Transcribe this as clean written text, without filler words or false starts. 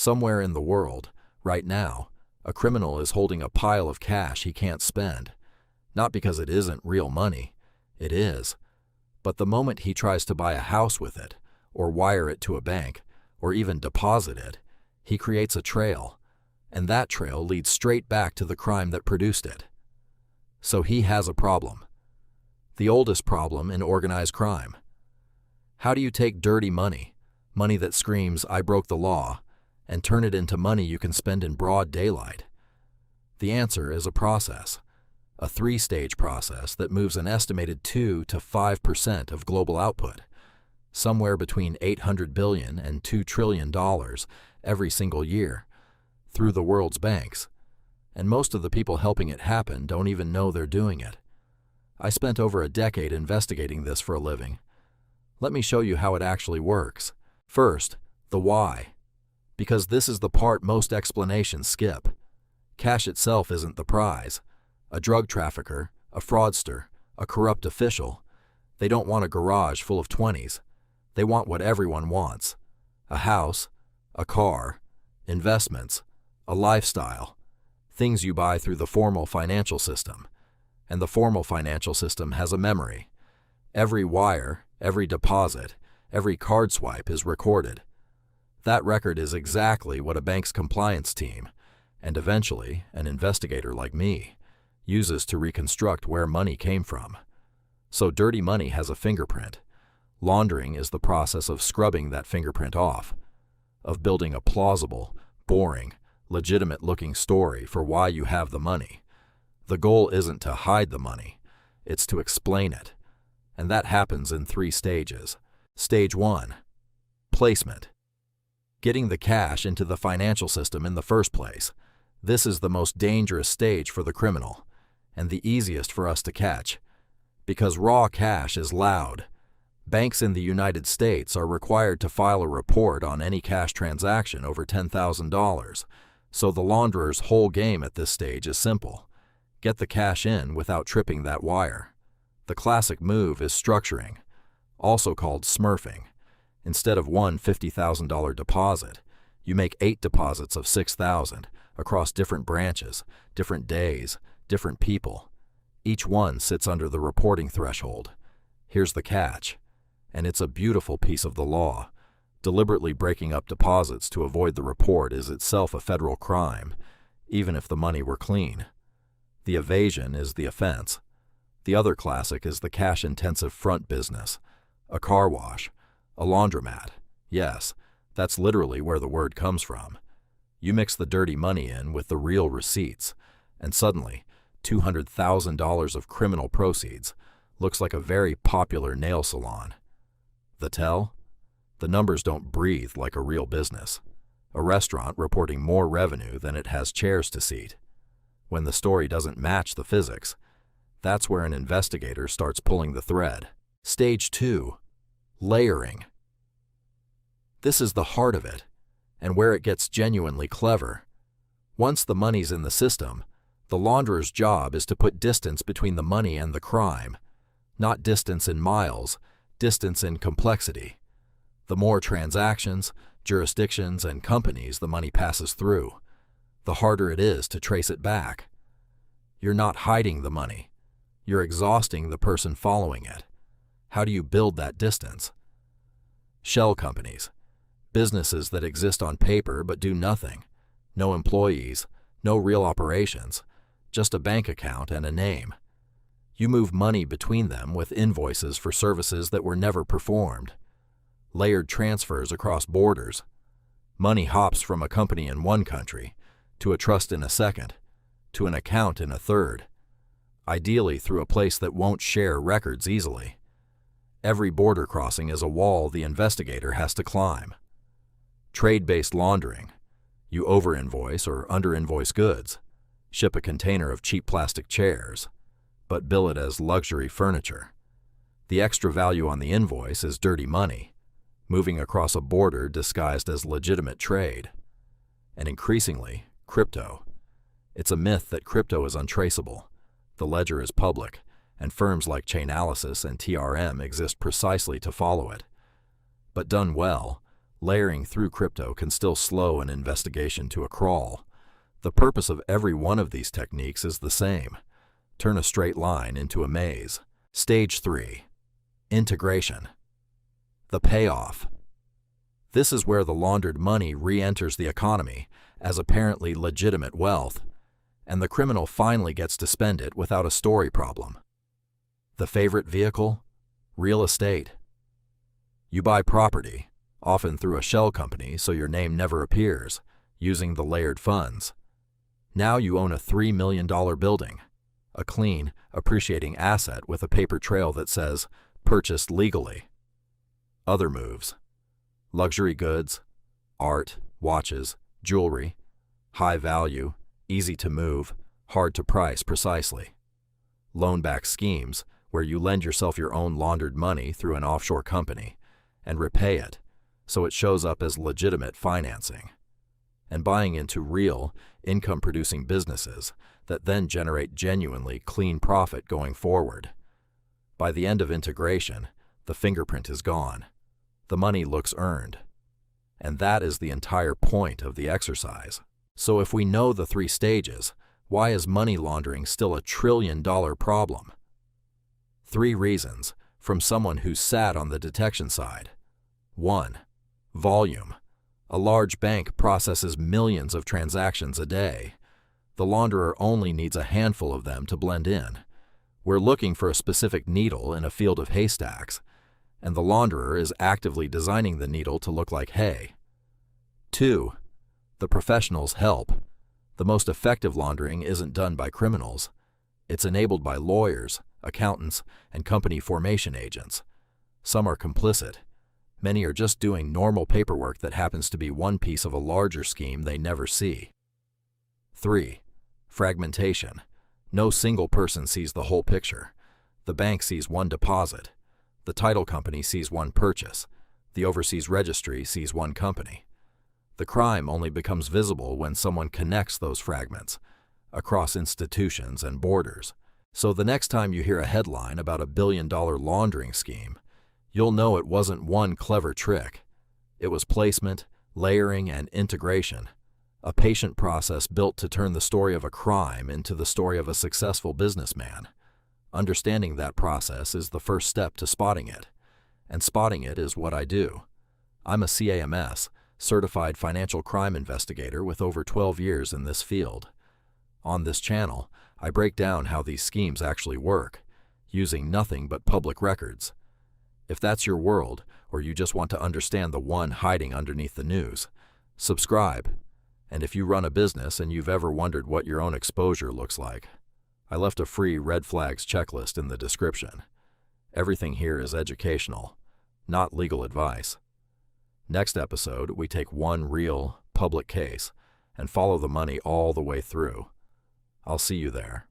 Somewhere in the world, right now, a criminal is holding a pile of cash he can't spend. Not because it isn't real money, it is. But the moment he tries to buy a house with it, or wire it to a bank, or even deposit it, he creates a trail, and that trail leads straight back to the crime that produced it. So he has a problem. The oldest problem in organized crime. How do you take dirty money, money that screams, "I broke the law," and turn it into money you can spend in broad daylight? The answer is a process, a three-stage process that moves an estimated 2 to 5% of global output, somewhere between $800 billion and $2 trillion every single year, through the world's banks. And most of the people helping it happen don't even know they're doing it. I spent over a decade investigating this for a living. Let me show you how it actually works. First, the why. Because this is the part most explanations skip. Cash itself isn't the prize. A drug trafficker, a fraudster, a corrupt official, they don't want a garage full of 20s. They want what everyone wants. A house, a car, investments, a lifestyle, things you buy through the formal financial system. And the formal financial system has a memory. Every wire, every deposit, every card swipe is recorded. That record is exactly what a bank's compliance team, and eventually an investigator like me, uses to reconstruct where money came from. So dirty money has a fingerprint. Laundering is the process of scrubbing that fingerprint off, of building a plausible, boring, legitimate-looking story for why you have the money. The goal isn't to hide the money, it's to explain it. And that happens in 3 stages. Stage 1. Placement. Getting the cash into the financial system in the first place. This is the most dangerous stage for the criminal, and the easiest for us to catch. Because raw cash is loud. Banks in the United States are required to file a report on any cash transaction over $10,000, so the launderer's whole game at this stage is simple. Get the cash in without tripping that wire. The classic move is structuring, also called smurfing. Instead of one $50,000 deposit, you make 8 deposits of $6,000 across different branches, different days, different people. Each one sits under the reporting threshold. Here's the catch, and it's a beautiful piece of the law. Deliberately breaking up deposits to avoid the report is itself a federal crime, even if the money were clean. The evasion is the offense. The other classic is the cash-intensive front business, a car wash, a laundromat. Yes, that's literally where the word comes from. You mix the dirty money in with the real receipts, and suddenly, $200,000 of criminal proceeds looks like a very popular nail salon. The tell? The numbers don't breathe like a real business. A restaurant reporting more revenue than it has chairs to seat. When the story doesn't match the physics, that's where an investigator starts pulling the thread. Stage 2. Layering. This is the heart of it, and where it gets genuinely clever. Once the money's in the system, the launderer's job is to put distance between the money and the crime. Not distance in miles, distance in complexity. The more transactions, jurisdictions, and companies the money passes through, the harder it is to trace it back. You're not hiding the money. You're exhausting the person following it. How do you build that distance? Shell companies. Businesses that exist on paper but do nothing. No employees, no real operations, just a bank account and a name. You move money between them with invoices for services that were never performed. Layered transfers across borders. Money hops from a company in one country to a trust in a second, to an account in a third. Ideally through a place that won't share records easily. Every border crossing is a wall the investigator has to climb. Trade-based laundering. You over-invoice or under-invoice goods, ship a container of cheap plastic chairs, but bill it as luxury furniture. The extra value on the invoice is dirty money, moving across a border disguised as legitimate trade. And increasingly, crypto. It's a myth that crypto is untraceable. The ledger is public, and firms like Chainalysis and TRM exist precisely to follow it. But done well, Layering through crypto can still slow an investigation to a crawl. The purpose of every one of these techniques is the same: turn a straight line into a maze. Stage 3. Integration. The payoff. This is where the laundered money re-enters the economy as apparently legitimate wealth, and the criminal finally gets to spend it without a story problem. The favorite vehicle? Real estate. You buy property, often through a shell company so your name never appears, using the layered funds. Now you own a $3 million building, a clean, appreciating asset with a paper trail that says, purchased legally. Other moves: luxury goods, art, watches, jewelry, high value, easy to move, hard to price precisely. Loan-back schemes, where you lend yourself your own laundered money through an offshore company and repay it, so it shows up as legitimate financing. And buying into real, income-producing businesses that then generate genuinely clean profit going forward. By the end of integration, the fingerprint is gone. The money looks earned. And that is the entire point of the exercise. So if we know the 3 stages, why is money laundering still a trillion-dollar problem? 3 reasons, from someone who's sat on the detection side. 1. Volume. A large bank processes millions of transactions a day. The launderer only needs a handful of them to blend in. We're looking for a specific needle in a field of haystacks, and the launderer is actively designing the needle to look like hay. 2. The professionals help. The most effective laundering isn't done by criminals. It's enabled by lawyers, accountants, and company formation agents. Some are complicit. Many are just doing normal paperwork that happens to be one piece of a larger scheme they never see. 3. Fragmentation. No single person sees the whole picture. The bank sees one deposit. The title company sees one purchase. The overseas registry sees one company. The crime only becomes visible when someone connects those fragments across institutions and borders. So the next time you hear a headline about a billion-dollar laundering scheme, you'll know it wasn't one clever trick. It was placement, layering, and integration, a patient process built to turn the story of a crime into the story of a successful businessman. Understanding that process is the first step to spotting it, and spotting it is what I do. I'm a CAMS, Certified Financial Crime Investigator with over 12 years in this field. On this channel, I break down how these schemes actually work, using nothing but public records. If that's your world, or you just want to understand the one hiding underneath the news, subscribe. And if you run a business and you've ever wondered what your own exposure looks like, I left a free red flags checklist in the description. Everything here is educational, not legal advice. Next episode, we take one real, public case and follow the money all the way through. I'll see you there.